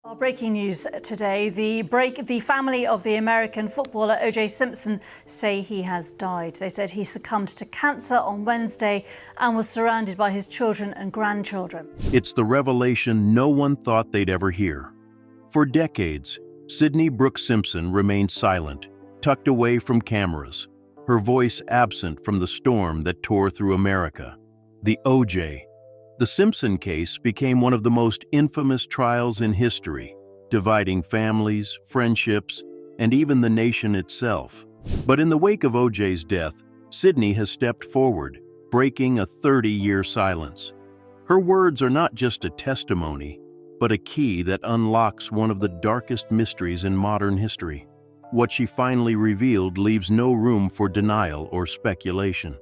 Our breaking news today, the family of the American footballer O.J. Simpson say he has died. They said he succumbed to cancer on Wednesday and was surrounded by his children and grandchildren. It's the revelation no one thought they'd ever hear. For decades, Sydney Brooke Simpson remained silent, tucked away from cameras, her voice absent from the storm that tore through America. The O.J. The Simpson case became one of the most infamous trials in history, dividing families, friendships, and even the nation itself. But in the wake of O.J.'s death, Sydney has stepped forward, breaking a 30-year silence. Her words are not just a testimony, but a key that unlocks one of the darkest mysteries in modern history. What she finally revealed leaves no room for denial or speculation.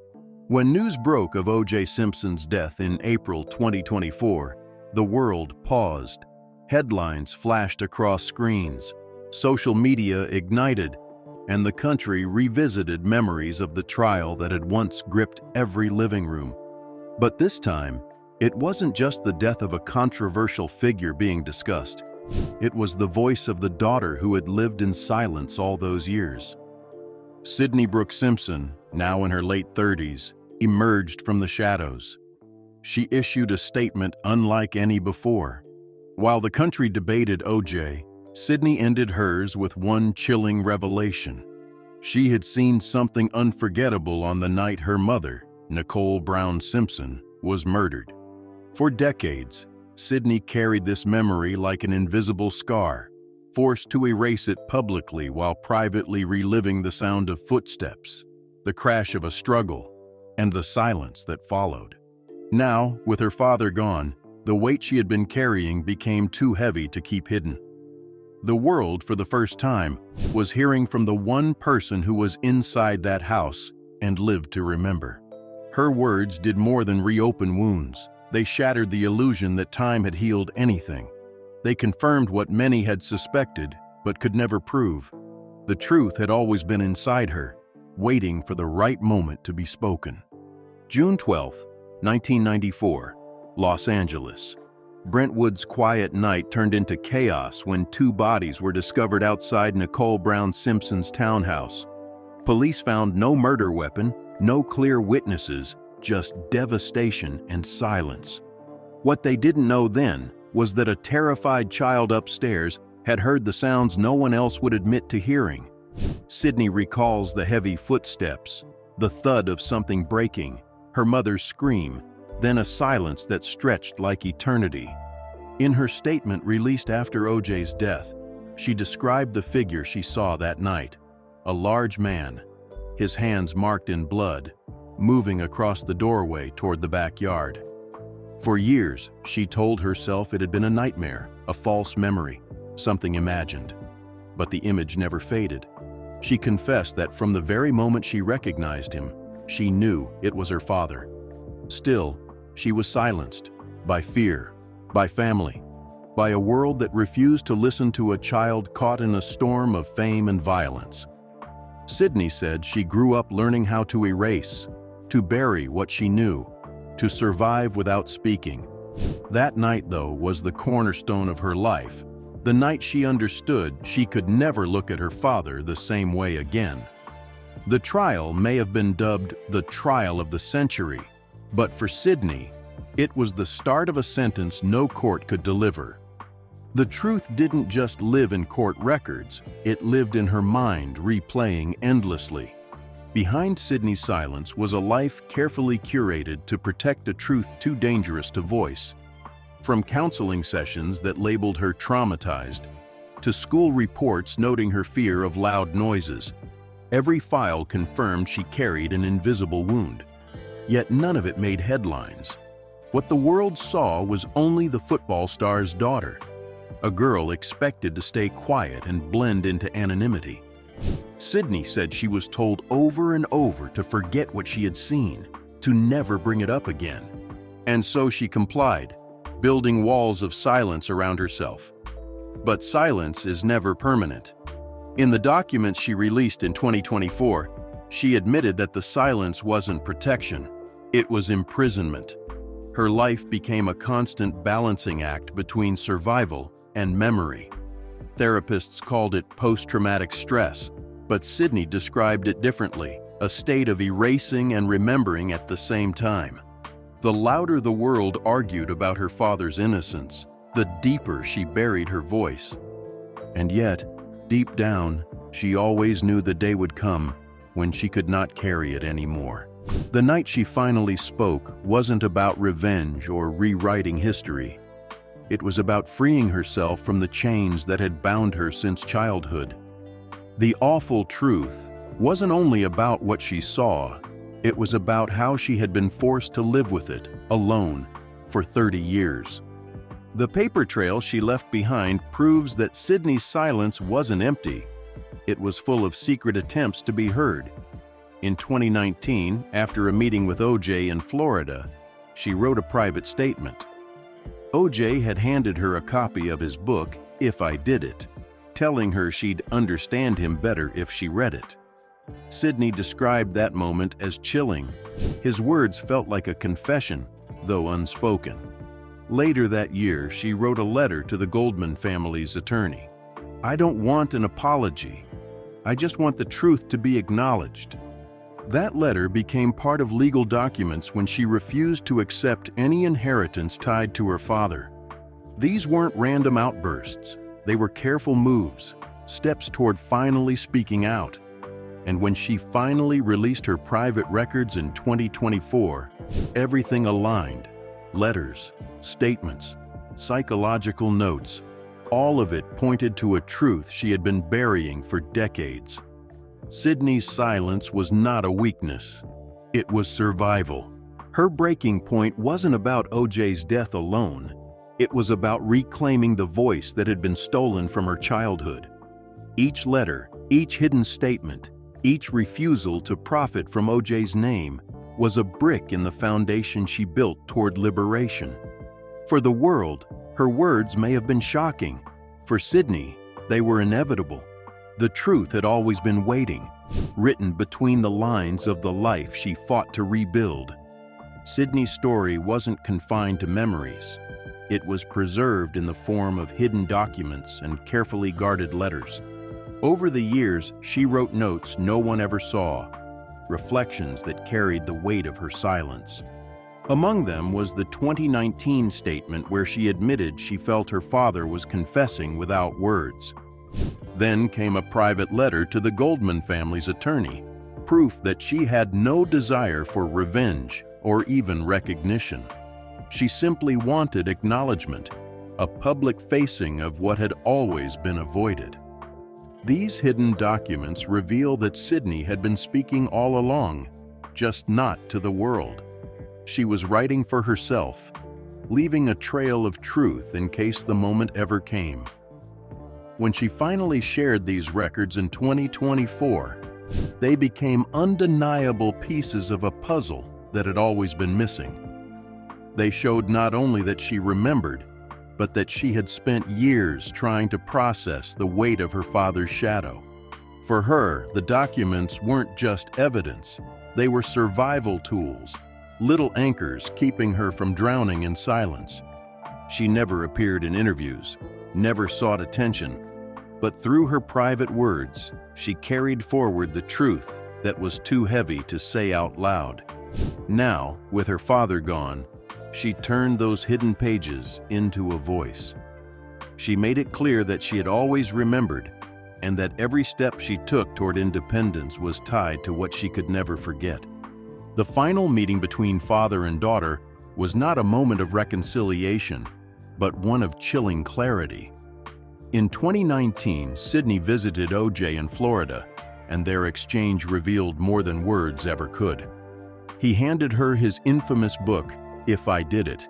When news broke of O.J. Simpson's death in April 2024, the world paused. Headlines flashed across screens, social media ignited, and the country revisited memories of the trial that had once gripped every living room. But this time, it wasn't just the death of a controversial figure being discussed. It was the voice of the daughter who had lived in silence all those years. Sydney Brooke Simpson, now in her late 30s, emerged from the shadows. She issued a statement unlike any before. While the country debated O.J., Sydney ended hers with one chilling revelation. She had seen something unforgettable on the night her mother, Nicole Brown Simpson, was murdered. For decades, Sydney carried this memory like an invisible scar, forced to erase it publicly while privately reliving the sound of footsteps, the crash of a struggle, and the silence that followed. Now, with her father gone, the weight she had been carrying became too heavy to keep hidden. The world, for the first time, was hearing from the one person who was inside that house and lived to remember. Her words did more than reopen wounds. They shattered the illusion that time had healed anything. They confirmed what many had suspected but could never prove. The truth had always been inside her, waiting for the right moment to be spoken. June 12, 1994, Los Angeles. Brentwood's quiet night turned into chaos when two bodies were discovered outside Nicole Brown Simpson's townhouse. Police found no murder weapon, no clear witnesses, just devastation and silence. What they didn't know then was that a terrified child upstairs had heard the sounds no one else would admit to hearing. Sydney recalls the heavy footsteps, the thud of something breaking, her mother's scream, then a silence that stretched like eternity. In her statement released after O.J.'s death, she described the figure she saw that night, a large man, his hands marked in blood, moving across the doorway toward the backyard. For years, she told herself it had been a nightmare, a false memory, something imagined. But the image never faded. She confessed that from the very moment she recognized him, she knew it was her father. Still, she was silenced by fear, by family, by a world that refused to listen to a child caught in a storm of fame and violence. Sydney said she grew up learning how to erase, to bury what she knew, to survive without speaking. That night, though, was the cornerstone of her life. The night she understood she could never look at her father the same way again. The trial may have been dubbed the trial of the century, but for Sydney, it was the start of a sentence no court could deliver. The truth didn't just live in court records, it lived in her mind, replaying endlessly. Behind Sydney's silence was a life carefully curated to protect a truth too dangerous to voice. From counseling sessions that labeled her traumatized, to school reports noting her fear of loud noises, every file confirmed she carried an invisible wound. Yet none of it made headlines. What the world saw was only the football star's daughter, a girl expected to stay quiet and blend into anonymity. Sydney said she was told over and over to forget what she had seen, to never bring it up again. And so she complied, building walls of silence around herself. But silence is never permanent. In the documents she released in 2024, she admitted that the silence wasn't protection, it was imprisonment. Her life became a constant balancing act between survival and memory. Therapists called it post-traumatic stress, but Sydney described it differently, a state of erasing and remembering at the same time. The louder the world argued about her father's innocence, the deeper she buried her voice. And yet, deep down, she always knew the day would come when she could not carry it anymore. The night she finally spoke wasn't about revenge or rewriting history. It was about freeing herself from the chains that had bound her since childhood. The awful truth wasn't only about what she saw, it was about how she had been forced to live with it, alone, for 30 years. The paper trail she left behind proves that Sydney's silence wasn't empty. It was full of secret attempts to be heard. In 2019, after a meeting with OJ in Florida, she wrote a private statement. OJ had handed her a copy of his book, If I Did It, telling her she'd understand him better if she read it. Sydney described that moment as chilling. His words felt like a confession, though unspoken. Later that year, she wrote a letter to the Goldman family's attorney. "I don't want an apology. I just want the truth to be acknowledged." That letter became part of legal documents when she refused to accept any inheritance tied to her father. These weren't random outbursts. They were careful moves, steps toward finally speaking out. And when she finally released her private records in 2024, everything aligned. Letters, statements, psychological notes, all of it pointed to a truth she had been burying for decades. Sydney's silence was not a weakness. It was survival. Her breaking point wasn't about OJ's death alone. It was about reclaiming the voice that had been stolen from her childhood. Each letter, each hidden statement, each refusal to profit from OJ's name was a brick in the foundation she built toward liberation. For the world, her words may have been shocking. For Sydney, they were inevitable. The truth had always been waiting, written between the lines of the life she fought to rebuild. Sydney's story wasn't confined to memories. It was preserved in the form of hidden documents and carefully guarded letters. Over the years, she wrote notes no one ever saw, reflections that carried the weight of her silence. Among them was the 2019 statement where she admitted she felt her father was confessing without words. Then came a private letter to the Goldman family's attorney, proof that she had no desire for revenge or even recognition. She simply wanted acknowledgement, a public facing of what had always been avoided. These hidden documents reveal that Sydney had been speaking all along, just not to the world. She was writing for herself, leaving a trail of truth in case the moment ever came. When she finally shared these records in 2024, they became undeniable pieces of a puzzle that had always been missing. They showed not only that she remembered, but that she had spent years trying to process the weight of her father's shadow. For her, the documents weren't just evidence, they were survival tools, little anchors keeping her from drowning in silence. She never appeared in interviews, never sought attention, but through her private words, she carried forward the truth that was too heavy to say out loud. Now, with her father gone, she turned those hidden pages into a voice. She made it clear that she had always remembered, and that every step she took toward independence was tied to what she could never forget. The final meeting between father and daughter was not a moment of reconciliation, but one of chilling clarity. In 2019, Sydney visited OJ in Florida, and their exchange revealed more than words ever could. He handed her his infamous book, If I Did It,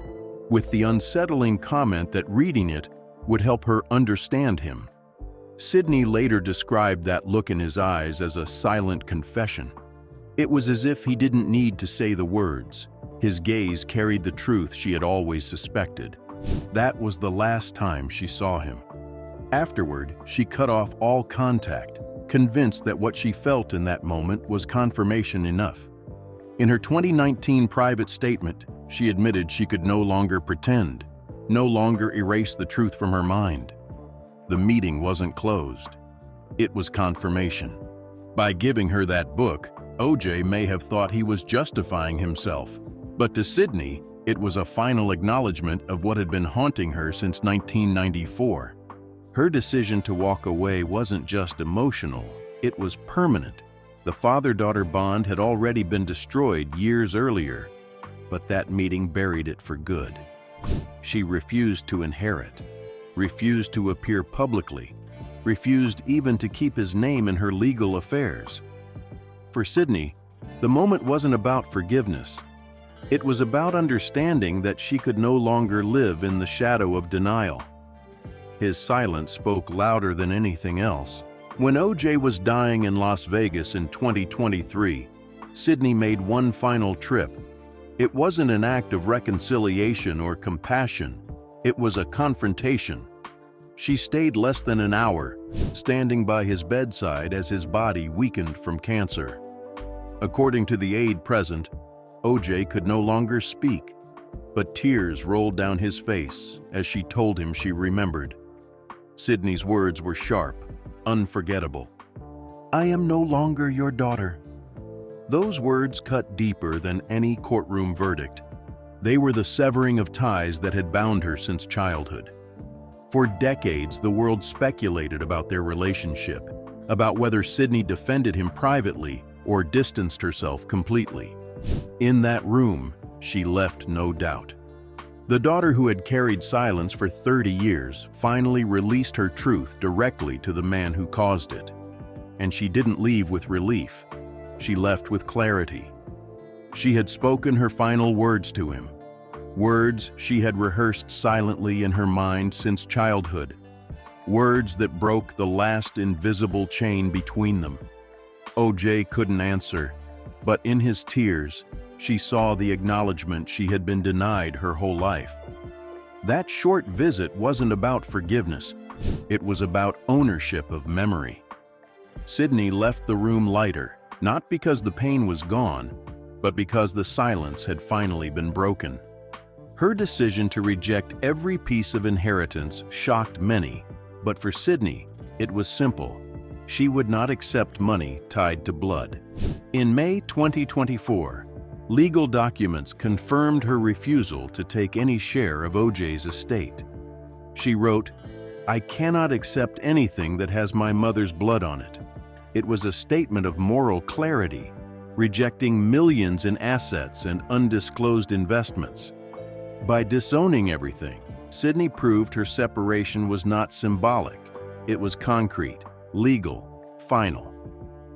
with the unsettling comment that reading it would help her understand him. Sydney later described that look in his eyes as a silent confession. It was as if he didn't need to say the words. His gaze carried the truth she had always suspected. That was the last time she saw him. Afterward, she cut off all contact, convinced that what she felt in that moment was confirmation enough. In her 2019 private statement, she admitted she could no longer pretend. no longer erase the truth from her mind. The meeting wasn't closed. It was confirmation. By giving her that book, O.J. may have thought he was justifying himself, but to Sydney, it was a final acknowledgement of what had been haunting her since 1994. Her decision to walk away wasn't just emotional, it was permanent. The father-daughter bond had already been destroyed years earlier, but that meeting buried it for good. She refused to inherit, refused to appear publicly, refused even to keep his name in her legal affairs. For Sydney, the moment wasn't about forgiveness. It was about understanding that she could no longer live in the shadow of denial. His silence spoke louder than anything else. When O.J. was dying in Las Vegas in 2023, Sydney made one final trip. It wasn't an act of reconciliation or compassion. It was a confrontation. She stayed less than an hour, standing by his bedside as his body weakened from cancer. According to the aide present, O.J. could no longer speak, but tears rolled down his face as she told him she remembered. Sydney's words were sharp, unforgettable. "I am no longer your daughter." Those words cut deeper than any courtroom verdict. They were the severing of ties that had bound her since childhood. For decades, the world speculated about their relationship, about whether Sydney defended him privately or distanced herself completely. In that room, she left no doubt. The daughter who had carried silence for 30 years finally released her truth directly to the man who caused it. And she didn't leave with relief. She left with clarity. She had spoken her final words to him, words she had rehearsed silently in her mind since childhood, words that broke the last invisible chain between them. O.J. couldn't answer, but in his tears, she saw the acknowledgement she had been denied her whole life. That short visit wasn't about forgiveness. It was about ownership of memory. Sydney left the room lighter, not because the pain was gone, but because the silence had finally been broken. Her decision to reject every piece of inheritance shocked many, but for Sydney, it was simple. She would not accept money tied to blood. In May 2024, legal documents confirmed her refusal to take any share of O.J.'s estate. She wrote, "I cannot accept anything that has my mother's blood on it." It was a statement of moral clarity, rejecting millions in assets and undisclosed investments. By disowning everything, Sydney proved her separation was not symbolic. It was concrete, legal, final.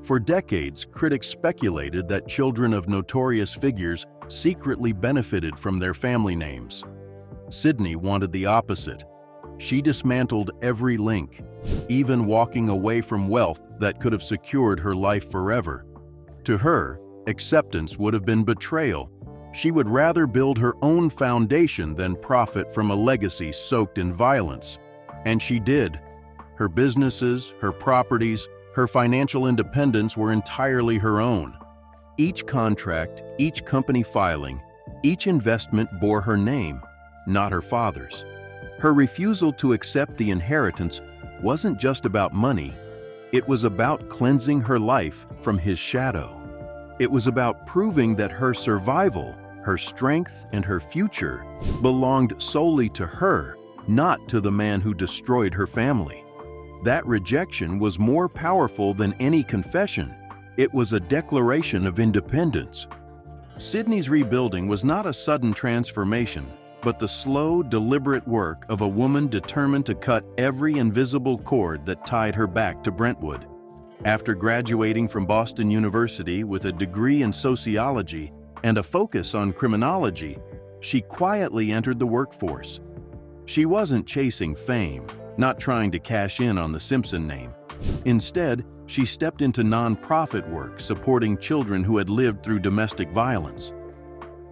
For decades, critics speculated that children of notorious figures secretly benefited from their family names. Sydney wanted the opposite. She dismantled every link, even walking away from wealth that could have secured her life forever. To her, acceptance would have been betrayal. She would rather build her own foundation than profit from a legacy soaked in violence. And she did. Her businesses, her properties, her financial independence were entirely her own. Each contract, each company filing, each investment bore her name, not her father's. Her refusal to accept the inheritance wasn't just about money. It was about cleansing her life from his shadow. It was about proving that her survival, her strength, and her future belonged solely to her, not to the man who destroyed her family. That rejection was more powerful than any confession. It was a declaration of independence. Sydney's rebuilding was not a sudden transformation, but the slow, deliberate work of a woman determined to cut every invisible cord that tied her back to Brentwood. After graduating from Boston University with a degree in sociology and a focus on criminology, she quietly entered the workforce. She wasn't chasing fame, not trying to cash in on the Simpson name. Instead, she stepped into nonprofit work supporting children who had lived through domestic violence.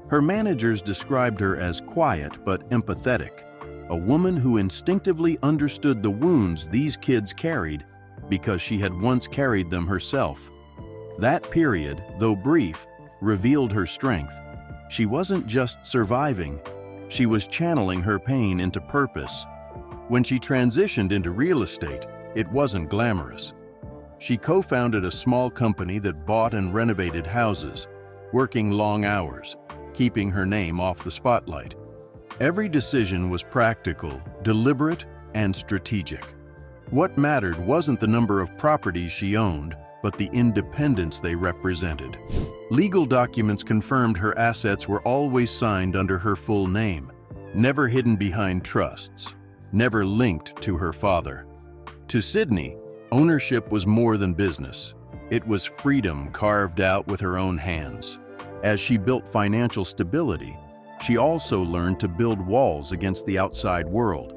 Her managers described her as quiet but empathetic, a woman who instinctively understood the wounds these kids carried because she had once carried them herself. That period, though brief, revealed her strength. She wasn't just surviving, She was channeling her pain into purpose. When she transitioned into real estate, it wasn't glamorous. She co-founded a small company that bought and renovated houses, working long hours, keeping her name off the spotlight. Every decision was practical, deliberate, and strategic. What mattered wasn't the number of properties she owned, but the independence they represented. Legal documents confirmed her assets were always signed under her full name, never hidden behind trusts, never linked to her father. To Sydney, ownership was more than business. It was freedom carved out with her own hands. As she built financial stability, she also learned to build walls against the outside world.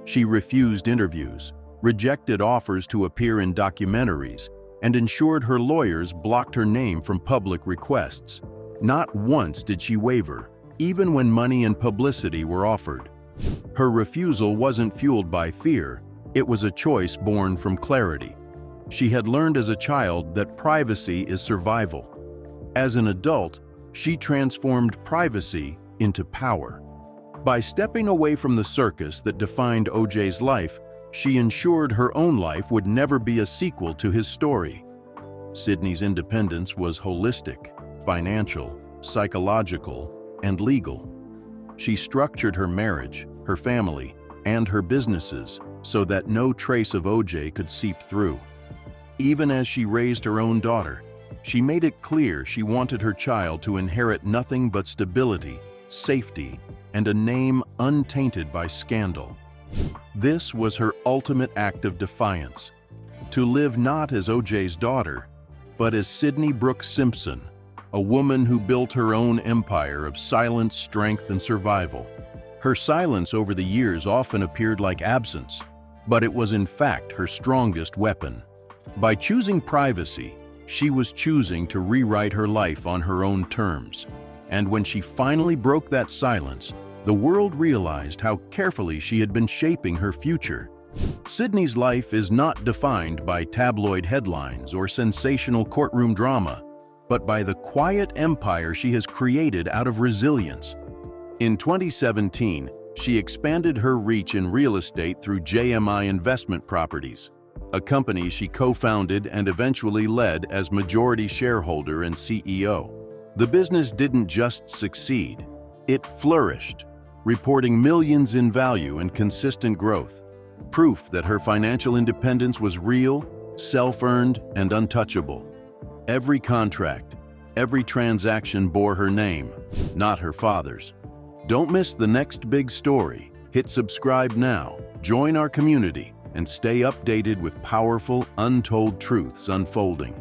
She refused interviews, rejected offers to appear in documentaries, and ensured her lawyers blocked her name from public requests. Not once did she waver, even when money and publicity were offered. Her refusal wasn't fueled by fear, it was a choice born from clarity. She had learned as a child that privacy is survival. As an adult, she transformed privacy into power. By stepping away from the circus that defined OJ's life, she ensured her own life would never be a sequel to his story. Sydney's independence was holistic, financial, psychological, and legal. She structured her marriage, her family, and her businesses so that no trace of OJ could seep through. Even as she raised her own daughter, she made it clear she wanted her child to inherit nothing but stability, safety, and a name untainted by scandal. This was her ultimate act of defiance, to live not as OJ's daughter, but as Sydney Brooks Simpson, a woman who built her own empire of silence, strength, and survival. Her silence over the years often appeared like absence, but it was in fact her strongest weapon. By choosing privacy, she was choosing to rewrite her life on her own terms. And when she finally broke that silence, the world realized how carefully she had been shaping her future. Sydney's life is not defined by tabloid headlines or sensational courtroom drama, but by the quiet empire she has created out of resilience. In 2017, she expanded her reach in real estate through JMI Investment Properties, a company she co-founded and eventually led as majority shareholder and CEO. The business didn't just succeed, it flourished, reporting millions in value and consistent growth, proof that her financial independence was real, self-earned, and untouchable. Every contract, every transaction bore her name, not her father's. Don't miss the next big story. Hit subscribe now, join our community, and stay updated with powerful, untold truths unfolding.